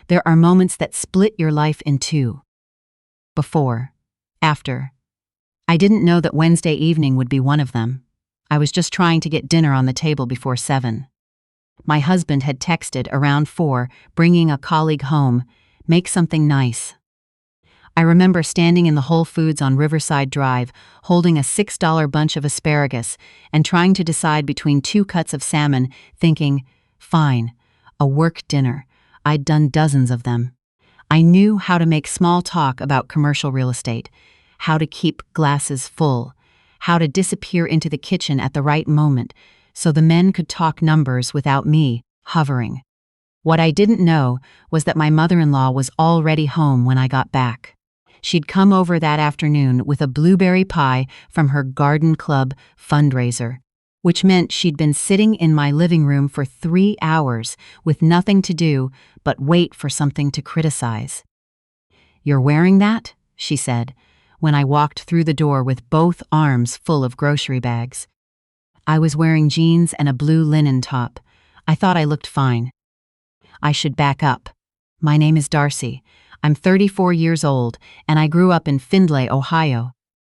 There are moments that split your life in two. Before, after. I didn't know that Wednesday evening would be one of them. I was just trying to get dinner on the table before 7. My husband had texted around 4, bringing a colleague home, make something nice. I remember standing in the Whole Foods on Riverside Drive, holding a $6 bunch of asparagus, and trying to decide between 2 cuts of salmon, thinking, fine, a work dinner. I'd done dozens of them. I knew how to make small talk about commercial real estate, how to keep glasses full, how to disappear into the kitchen at the right moment so the men could talk numbers without me hovering. What I didn't know was that my mother-in-law was already home when I got back. She'd come over that afternoon with a blueberry pie from her garden club fundraiser, which meant she'd been sitting in my living room for 3 hours with nothing to do but wait for something to criticize. "You're wearing that?" she said, when I walked through the door with both arms full of grocery bags. I was wearing jeans and a blue linen top. I thought I looked fine. I should back up. My name is Darcy. I'm 34 years old, and I grew up in Findlay, Ohio,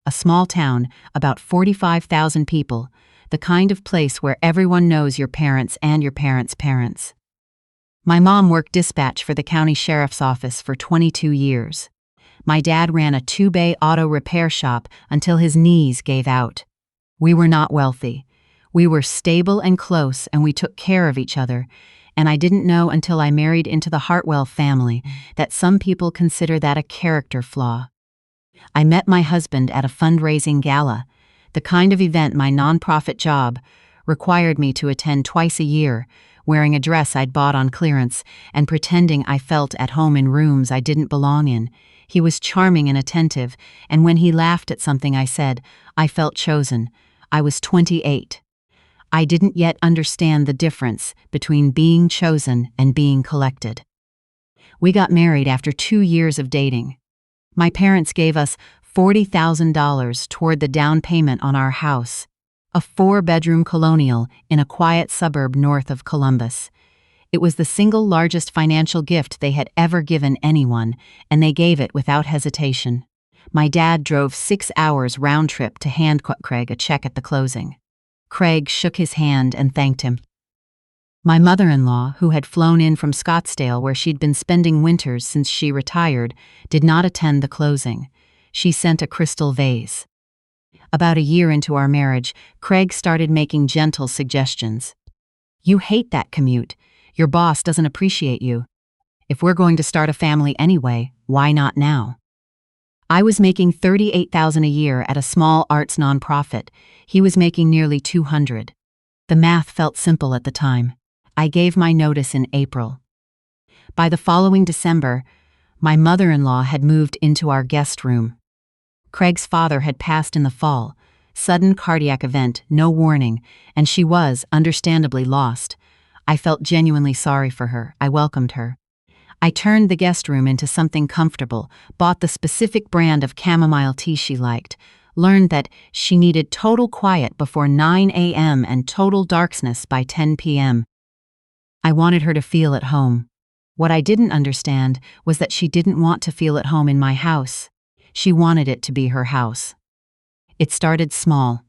a small town, about 45,000 people, the kind of place where everyone knows your parents and your parents' parents. My mom worked dispatch for the county sheriff's office for 22 years. My dad ran a 2-bay auto repair shop until his knees gave out. We were not wealthy. We were stable and close, and we took care of each other, and I didn't know until I married into the Hartwell family that some people consider that a character flaw. I met my husband at a fundraising gala, the kind of event my nonprofit job required me to attend twice a year, wearing a dress I'd bought on clearance and pretending I felt at home in rooms I didn't belong in. He was charming and attentive, and when he laughed at something I said, I felt chosen. I was 28. I didn't yet understand the difference between being chosen and being collected. We got married after 2 years of dating. My parents gave us $40,000 toward the down payment on our house, a 4-bedroom colonial in a quiet suburb north of Columbus. It was the single largest financial gift they had ever given anyone, and they gave it without hesitation. My dad drove 6 hours round trip to hand Craig a check at the closing. Craig shook his hand and thanked him. My mother-in-law, who had flown in from Scottsdale where she'd been spending winters since she retired, did not attend the closing. She sent a crystal vase. About a year into our marriage, Craig started making gentle suggestions. "You hate that commute. Your boss doesn't appreciate you. If we're going to start a family anyway, why not now?" I was making $38,000 a year at a small arts nonprofit. He was making nearly $200,000. The math felt simple at the time. I gave my notice in April. By the following December, my mother-in-law had moved into our guest room. Craig's father had passed in the fall, sudden cardiac event, no warning, and she was, understandably, lost. I felt genuinely sorry for her. I welcomed her. I turned the guest room into something comfortable, bought the specific brand of chamomile tea she liked, learned that she needed total quiet before 9 a.m. and total darkness by 10 p.m. I wanted her to feel at home. What I didn't understand was that she didn't want to feel at home in my house. She wanted it to be her house. It started small.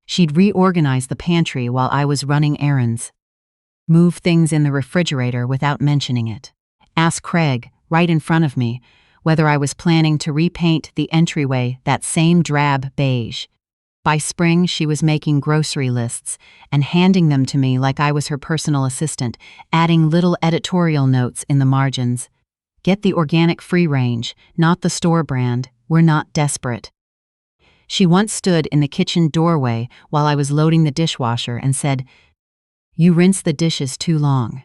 She'd reorganize the pantry while I was running errands. Move things in the refrigerator without mentioning it. Ask Craig, right in front of me, whether I was planning to repaint the entryway that same drab beige. By spring, she was making grocery lists and handing them to me like I was her personal assistant, adding little editorial notes in the margins. "Get the organic free range, not the store brand. We're not desperate." She once stood in the kitchen doorway while I was loading the dishwasher and said, "You rinse the dishes too long.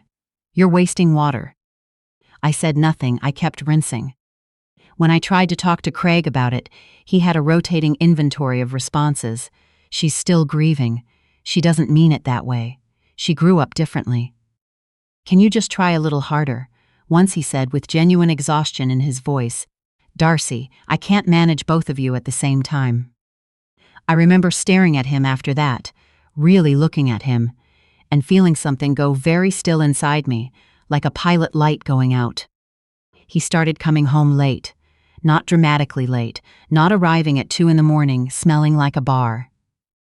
You're wasting water." I said nothing. I kept rinsing. When I tried to talk to Craig about it, he had a rotating inventory of responses. "She's still grieving. She doesn't mean it that way. She grew up differently." "Can you just try a little harder?" Once he said with genuine exhaustion in his voice. "Darcy, I can't manage both of you at the same time." I remember staring at him after that, really looking at him, and feeling something go very still inside me, like a pilot light going out. He started coming home late. Not dramatically late, not arriving at 2 in the morning, smelling like a bar.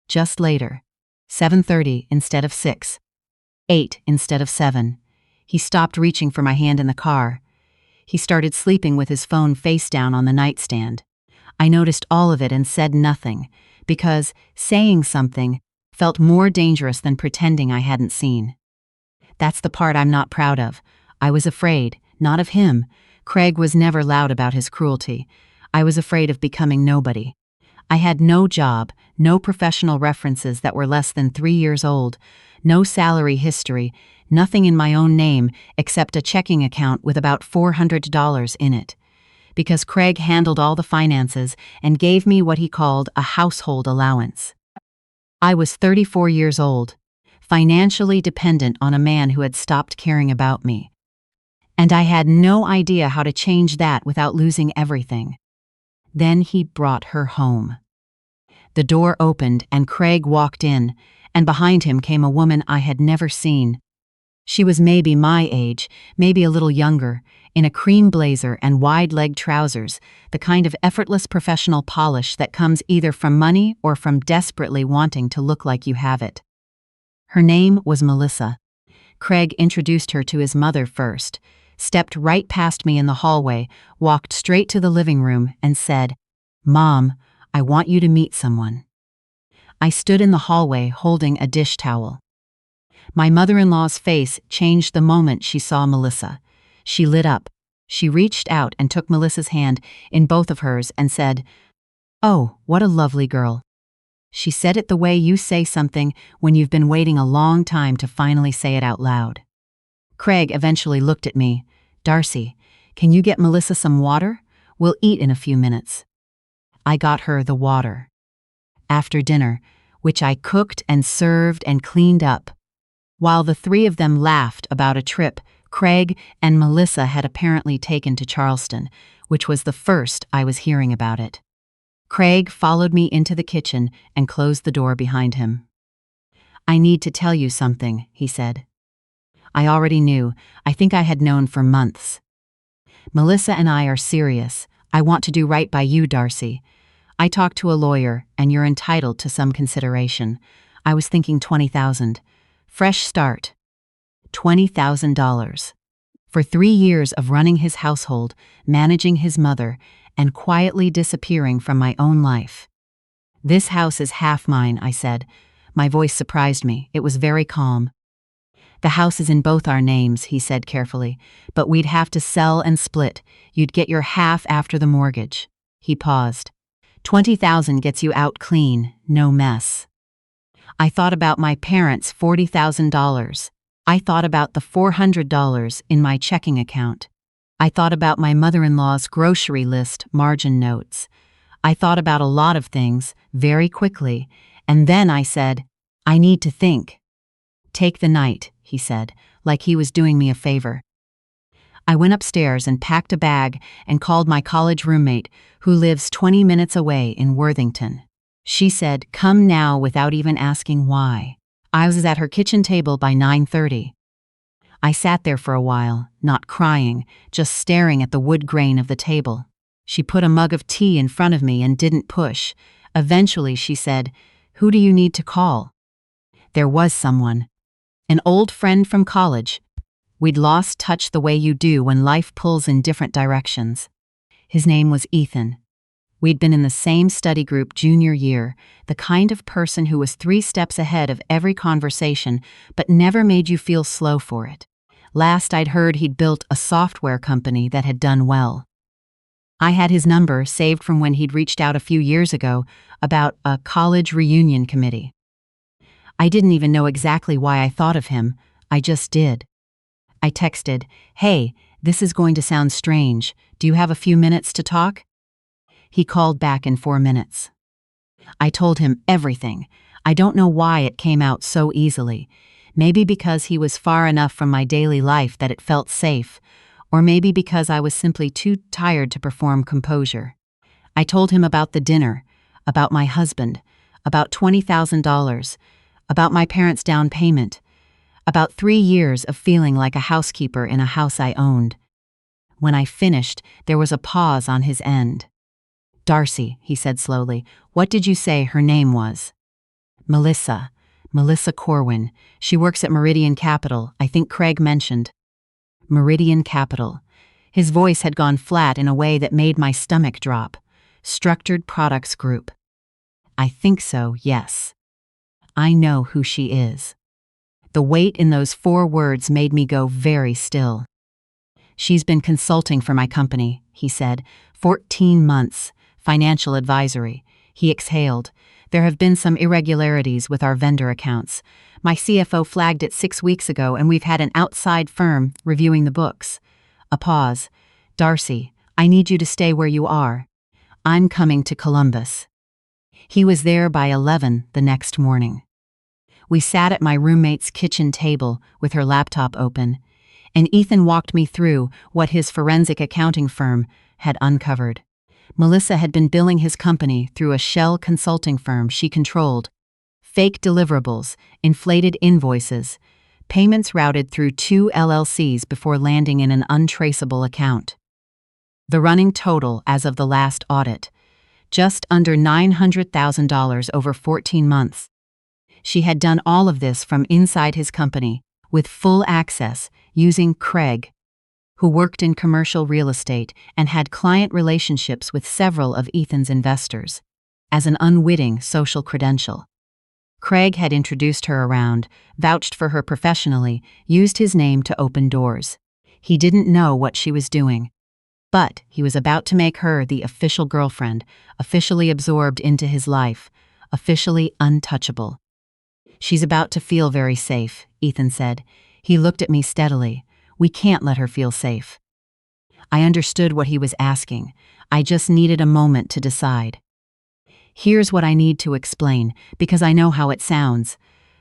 Just later. 7:30 instead of 6. 8 instead of 7. He stopped reaching for my hand in the car. He started sleeping with his phone face down on the nightstand. I noticed all of it and said nothing, because saying something felt more dangerous than pretending I hadn't seen. That's the part I'm not proud of. I was afraid, not of him. Craig was never loud about his cruelty. I was afraid of becoming nobody. I had no job, no professional references that were less than 3 years old, no salary history, nothing in my own name except a checking account with about $400 in it. Because Craig handled all the finances and gave me what he called a household allowance. I was 34 years old, financially dependent on a man who had stopped caring about me. And I had no idea how to change that without losing everything. Then he brought her home. The door opened and Craig walked in, and behind him came a woman I had never seen. She was maybe my age, maybe a little younger, in a cream blazer and wide-legged trousers, the kind of effortless professional polish that comes either from money or from desperately wanting to look like you have it. Her name was Melissa. Craig introduced her to his mother first, stepped right past me in the hallway, walked straight to the living room, and said, "Mom, I want you to meet someone." I stood in the hallway holding a dish towel. My mother-in-law's face changed the moment she saw Melissa. She lit up. She reached out and took Melissa's hand in both of hers and said, "Oh, what a lovely girl." She said it the way you say something when you've been waiting a long time to finally say it out loud. Craig eventually looked at me. "Darcy, can you get Melissa some water? We'll eat in a few minutes." I got her the water. After dinner, which I cooked and served and cleaned up, while the three of them laughed about a trip Craig and Melissa had apparently taken to Charleston, which was the first I was hearing about it. Craig followed me into the kitchen and closed the door behind him. "I need to tell you something," he said. I already knew. I think I had known for months. "Melissa and I are serious. I want to do right by you, Darcy. I talked to a lawyer, and you're entitled to some consideration. I was thinking $20,000. Fresh start. $20,000. For 3 years of running his household, managing his mother, and quietly disappearing from my own life. This house is half mine," I said. My voice surprised me. It was very calm. "The house is in both our names," he said carefully, "but we'd have to sell and split. You'd get your half after the mortgage." He paused. $20,000 gets you out clean, no mess. I thought about my parents' $40,000. I thought about the $400 in my checking account. I thought about my mother-in-law's grocery list margin notes. I thought about a lot of things, very quickly, and then I said, "I need to think." "Take the night," he said, like he was doing me a favor. I went upstairs and packed a bag and called my college roommate, who lives 20 minutes away in Worthington. She said, "Come now," without even asking why. I was at her kitchen table by 9:30. I sat there for a while, not crying, just staring at the wood grain of the table. She put a mug of tea in front of me and didn't push. Eventually she said, "Who do you need to call?" There was someone. An old friend from college. We'd lost touch the way you do when life pulls in different directions. His name was Ethan. We'd been in the same study group junior year, the kind of person who was 3 steps ahead of every conversation but never made you feel slow for it. Last I'd heard, he'd built a software company that had done well. I had his number saved from when he'd reached out a few years ago about a college reunion committee. I didn't even know exactly why I thought of him, I just did. I texted, "Hey, this is going to sound strange. Do you have a few minutes to talk?" He called back in 4 minutes. I told him everything. I don't know why it came out so easily. Maybe because he was far enough from my daily life that it felt safe, or maybe because I was simply too tired to perform composure. I told him about the dinner, about my husband, about $20,000, about my parents' down payment, about 3 years of feeling like a housekeeper in a house I owned. When I finished, there was a pause on his end. "Darcy," he said slowly, "what did you say her name was?" "Melissa. Melissa Corwin. She works at Meridian Capital, I think Craig mentioned." Meridian Capital. His voice had gone flat in a way that made my stomach drop. Structured Products Group. "I think so, yes. I know who she is." The weight in those 4 words made me go very still. "She's been consulting for my company," he said. 14 months. Financial advisory." He exhaled. "There have been some irregularities with our vendor accounts. My CFO flagged it 6 weeks ago, and we've had an outside firm reviewing the books." A pause. "Darcy, I need you to stay where you are. I'm coming to Columbus." He was there by 11 the next morning. We sat at my roommate's kitchen table with her laptop open, and Ethan walked me through what his forensic accounting firm had uncovered. Melissa had been billing his company through a shell consulting firm she controlled. Fake deliverables, inflated invoices, payments routed through 2 LLCs before landing in an untraceable account. The running total as of the last audit, just under $900,000 over 14 months. She had done all of this from inside his company, with full access, using Craig, who worked in commercial real estate and had client relationships with several of Ethan's investors, as an unwitting social credential. Craig had introduced her around, vouched for her professionally, used his name to open doors. He didn't know what she was doing, but he was about to make her the official girlfriend, officially absorbed into his life, officially untouchable. "She's about to feel very safe," Ethan said. He looked at me steadily. "We can't let her feel safe." I understood what he was asking. I just needed a moment to decide. "Here's what I need to explain, because I know how it sounds.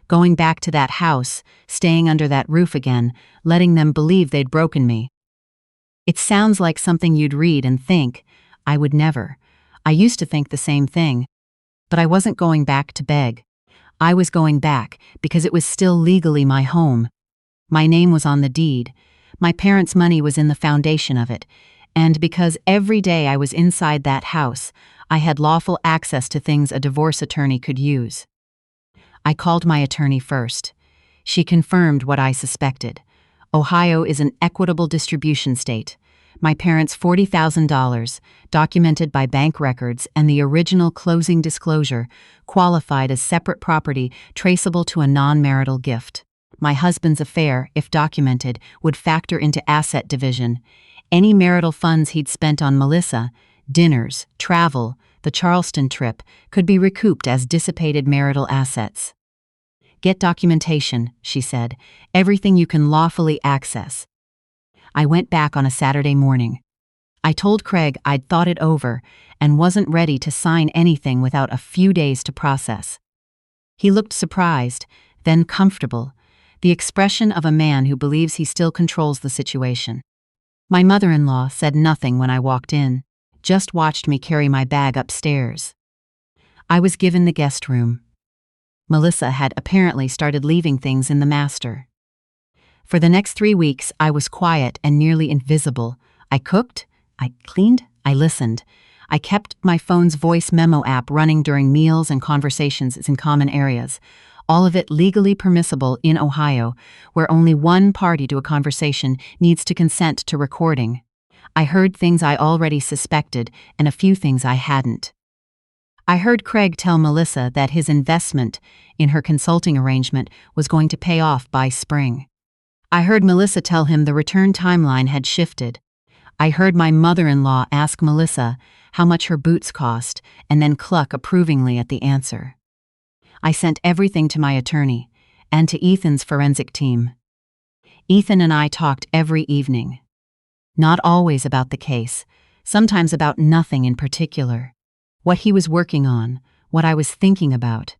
Going back to that house, staying under that roof again, letting them believe they'd broken me. It sounds like something you'd read and think. I would never. I used to think the same thing. But I wasn't going back to beg. I was going back because it was still legally my home. My name was on the deed. My parents' money was in the foundation of it. And because every day I was inside that house, I had lawful access to things a divorce attorney could use." I called my attorney first. She confirmed what I suspected. Ohio is an equitable distribution state. My parents' $40,000, documented by bank records and the original closing disclosure, qualified as separate property traceable to a non-marital gift. My husband's affair, if documented, would factor into asset division. Any marital funds he'd spent on Melissa, dinners, travel, the Charleston trip, could be recouped as dissipated marital assets. "Get documentation," she said, "everything you can lawfully access." I went back on a Saturday morning. I told Craig I'd thought it over and wasn't ready to sign anything without a few days to process. He looked surprised, then comfortable, the expression of a man who believes he still controls the situation. My mother-in-law said nothing when I walked in, just watched me carry my bag upstairs. I was given the guest room. Melissa had apparently started leaving things in the master. For the next 3 weeks, I was quiet and nearly invisible. I cooked, I cleaned, I listened. I kept my phone's voice memo app running during meals and conversations in common areas, all of it legally permissible in Ohio, where only one party to a conversation needs to consent to recording. I heard things I already suspected and a few things I hadn't. I heard Craig tell Melissa that his investment in her consulting arrangement was going to pay off by spring. I heard Melissa tell him the return timeline had shifted. I heard my mother-in-law ask Melissa how much her boots cost and then cluck approvingly at the answer. I sent everything to my attorney and to Ethan's forensic team. Ethan and I talked every evening. Not always about the case, sometimes about nothing in particular. What he was working on, what I was thinking about.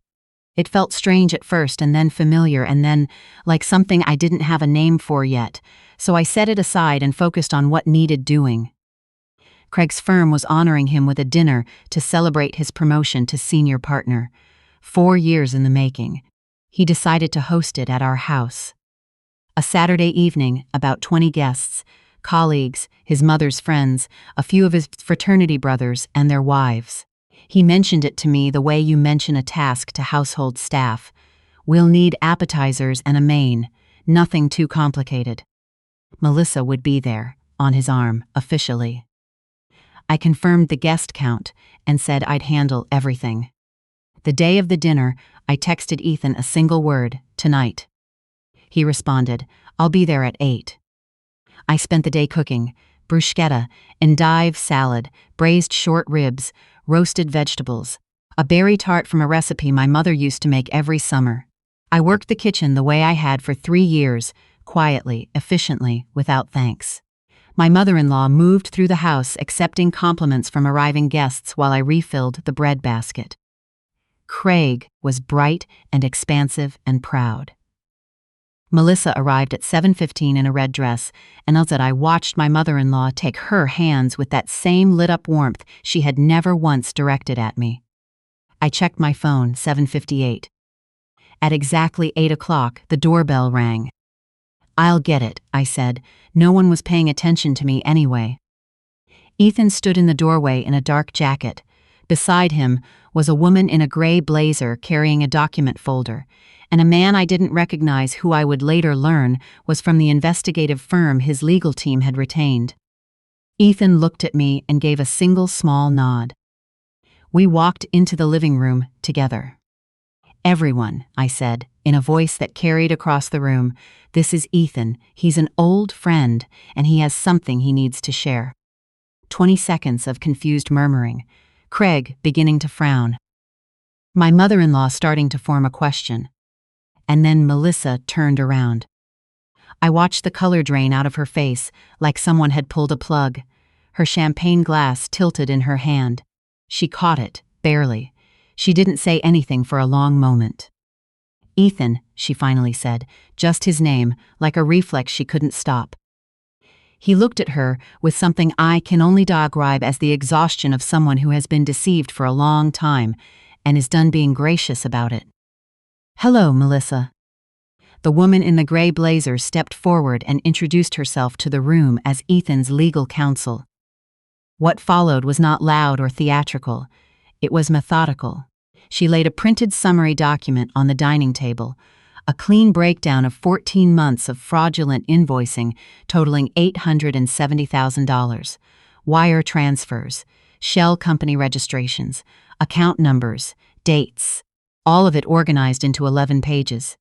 It felt strange at first and then familiar and then like something I didn't have a name for yet, so I set it aside and focused on what needed doing. Craig's firm was honoring him with a dinner to celebrate his promotion to senior partner. 4 years in the making. He decided to host it at our house. A Saturday evening, about 20 guests, colleagues, his mother's friends, a few of his fraternity brothers, and their wives. He mentioned it to me the way you mention a task to household staff. We'll need appetizers and a main, nothing too complicated. Melissa would be there, on his arm, officially. I confirmed the guest count and said I'd handle everything. The day of the dinner, I texted Ethan a single word, tonight. He responded, I'll be there at 8. I spent the day cooking, bruschetta, endive salad, braised short ribs, roasted vegetables, a berry tart from a recipe my mother used to make every summer. I worked the kitchen the way I had for 3 years, quietly, efficiently, without thanks. My mother-in-law moved through the house accepting compliments from arriving guests while I refilled the bread basket. Craig was bright and expansive and proud. Melissa arrived at 7:15 in a red dress, and as I watched my mother-in-law take her hands with that same lit-up warmth she had never once directed at me. I checked my phone, 7:58. At exactly 8 o'clock, the doorbell rang. I'll get it, I said. No one was paying attention to me anyway. Ethan stood in the doorway in a dark jacket. Beside him was a woman in a gray blazer carrying a document folder, and a man I didn't recognize who I would later learn was from the investigative firm his legal team had retained. Ethan looked at me and gave a single small nod. We walked into the living room together. Everyone, I said, in a voice that carried across the room, this is Ethan. He's an old friend, and he has something he needs to share. 20 seconds of confused murmuring. Craig beginning to frown. My mother-in-law starting to form a question. And then Melissa turned around. I watched the color drain out of her face, like someone had pulled a plug. Her champagne glass tilted in her hand. She caught it, barely. She didn't say anything for a long moment. Ethan, she finally said, just his name, like a reflex she couldn't stop. He looked at her with something I can only describe as the exhaustion of someone who has been deceived for a long time and is done being gracious about it. Hello, Melissa. The woman in the gray blazer stepped forward and introduced herself to the room as Ethan's legal counsel. What followed was not loud or theatrical. It was methodical. She laid a printed summary document on the dining table, a clean breakdown of 14 months of fraudulent invoicing totaling $870,000, wire transfers, shell company registrations, account numbers, dates, all of it organized into 11 pages.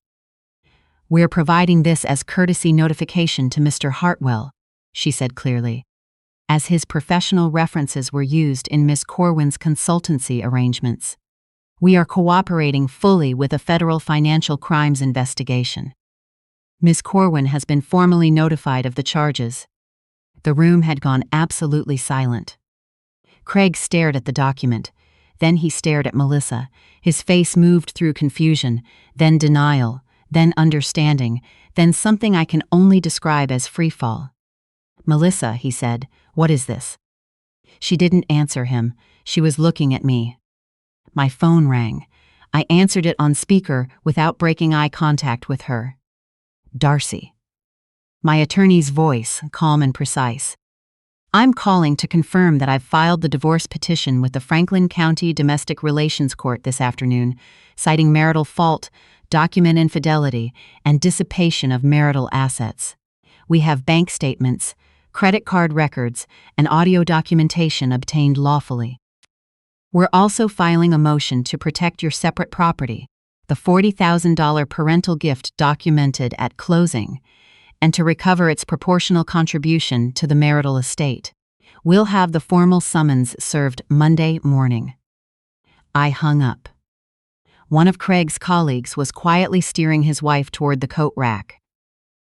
We're providing this as courtesy notification to Mr. Hartwell, she said clearly, as his professional references were used in Miss Corwin's consultancy arrangements. We are cooperating fully with a federal financial crimes investigation. Miss Corwin has been formally notified of the charges. The room had gone absolutely silent. Craig stared at the document. Then he stared at Melissa. His face moved through confusion, then denial, then understanding, then something I can only describe as freefall. Melissa, he said, what is this? She didn't answer him. She was looking at me. My phone rang. I answered it on speaker without breaking eye contact with her. Darcy. My attorney's voice, calm and precise. I'm calling to confirm that I've filed the divorce petition with the Franklin County Domestic Relations Court this afternoon, citing marital fault, document infidelity, and dissipation of marital assets. We have bank statements, credit card records, and audio documentation obtained lawfully. We're also filing a motion to protect your separate property, the $40,000 parental gift documented at closing, and to recover its proportional contribution to the marital estate. We'll have the formal summons served Monday morning. I hung up. One of Craig's colleagues was quietly steering his wife toward the coat rack.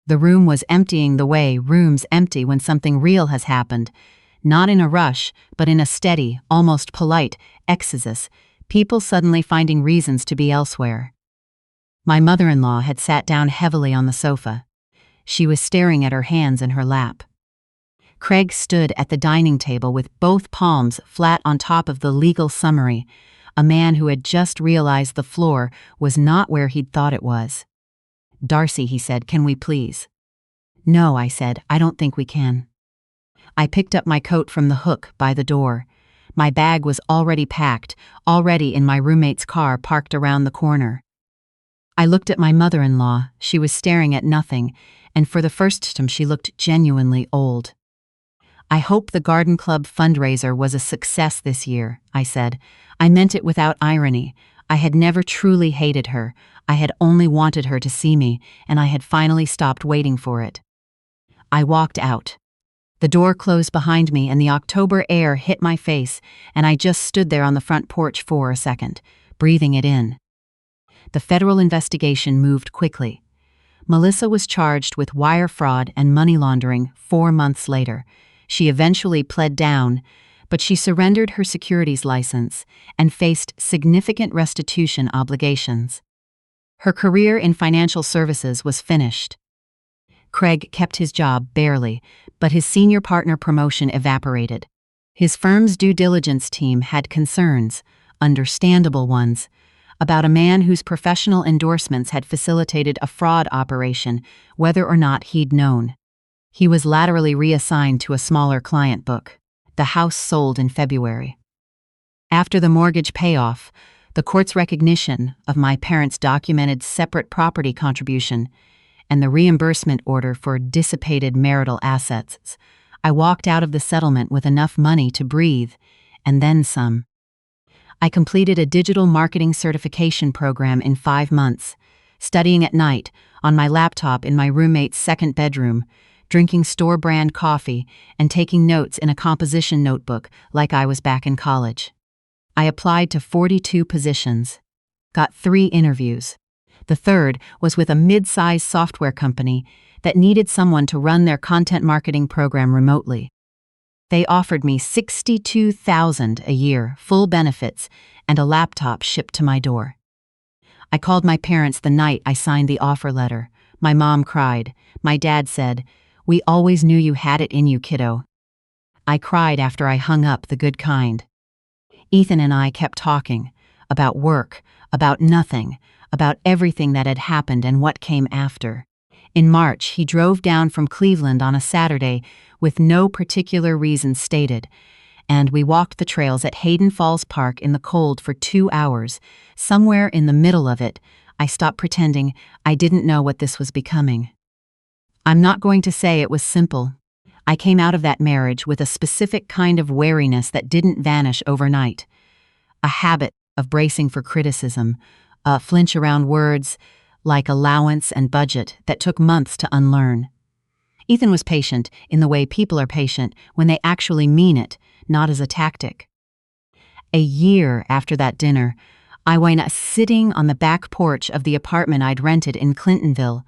The room was emptying the way rooms empty when something real has happened, not in a rush, but in a steady, almost polite exodus, people suddenly finding reasons to be elsewhere. My mother-in-law had sat down heavily on the sofa. She was staring at her hands in her lap. Craig stood at the dining table with both palms flat on top of the legal summary, a man who had just realized the floor was not where he'd thought it was. Darcy, he said, can we please? No, I said, I don't think we can. I picked up my coat from the hook by the door. My bag was already packed, already in my roommate's car parked around the corner. I looked at my mother-in-law. She was staring at nothing, and for the first time she looked genuinely old. "I hope the Garden Club fundraiser was a success this year," I said. I meant it without irony. I had never truly hated her. I had only wanted her to see me, and I had finally stopped waiting for it. I walked out. The door closed behind me and the October air hit my face, and I just stood there on the front porch for a second, breathing it in. The federal investigation moved quickly. Melissa was charged with wire fraud and money laundering 4 months later. She eventually pled down, but she surrendered her securities license and faced significant restitution obligations. Her career in financial services was finished. Craig kept his job barely, but his senior partner promotion evaporated. His firm's due diligence team had concerns, understandable ones, about a man whose professional endorsements had facilitated a fraud operation, whether or not he'd known. He was laterally reassigned to a smaller client book. The house sold in February. After the mortgage payoff, the court's recognition of my parents' documented separate property contribution, and the reimbursement order for dissipated marital assets, I walked out of the settlement with enough money to breathe, and then some. I completed a digital marketing certification program in 5 months, studying at night, on my laptop in my roommate's second bedroom, drinking store-brand coffee, and taking notes in a composition notebook like I was back in college. I applied to 42 positions, got 3 interviews. The third was with a mid-sized software company that needed someone to run their content marketing program remotely. They offered me $62,000 a year, full benefits, and a laptop shipped to my door. I called my parents the night I signed the offer letter. My mom cried. My dad said, "We always knew you had it in you, kiddo." I cried after I hung up, the good kind. Ethan and I kept talking about work, about nothing, about everything that had happened and what came after. In March, he drove down from Cleveland on a Saturday with no particular reason stated, and we walked the trails at Hayden Falls Park in the cold for 2 hours. Somewhere in the middle of it, I stopped pretending I didn't know what this was becoming. I'm not going to say it was simple. I came out of that marriage with a specific kind of wariness that didn't vanish overnight. A habit of bracing for criticism, a flinch around words like allowance and budget that took months to unlearn. Ethan was patient in the way people are patient when they actually mean it, not as a tactic. A year after that dinner, I was sitting on the back porch of the apartment I'd rented in Clintonville,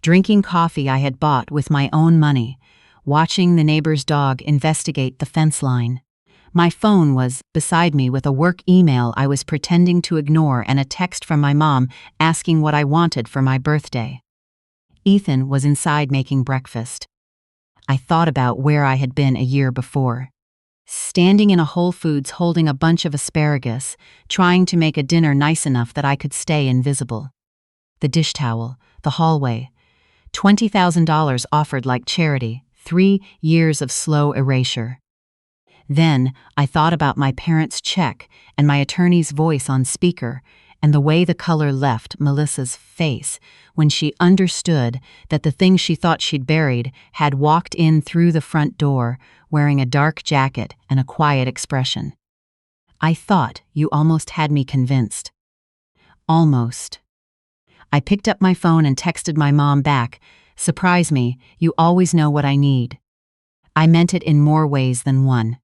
drinking coffee I had bought with my own money, watching the neighbor's dog investigate the fence line. My phone was beside me with a work email I was pretending to ignore and a text from my mom asking what I wanted for my birthday. Ethan was inside making breakfast. I thought about where I had been a year before. Standing in a Whole Foods holding a bunch of asparagus, trying to make a dinner nice enough that I could stay invisible. The dish towel, the hallway. $20,000 offered like charity, 3 years of slow erasure. Then I thought about my parents' check and my attorney's voice on speaker and the way the color left Melissa's face when she understood that the thing she thought she'd buried had walked in through the front door wearing a dark jacket and a quiet expression. I thought you almost had me convinced. Almost. I picked up my phone and texted my mom back, "Surprise me, you always know what I need." I meant it in more ways than one.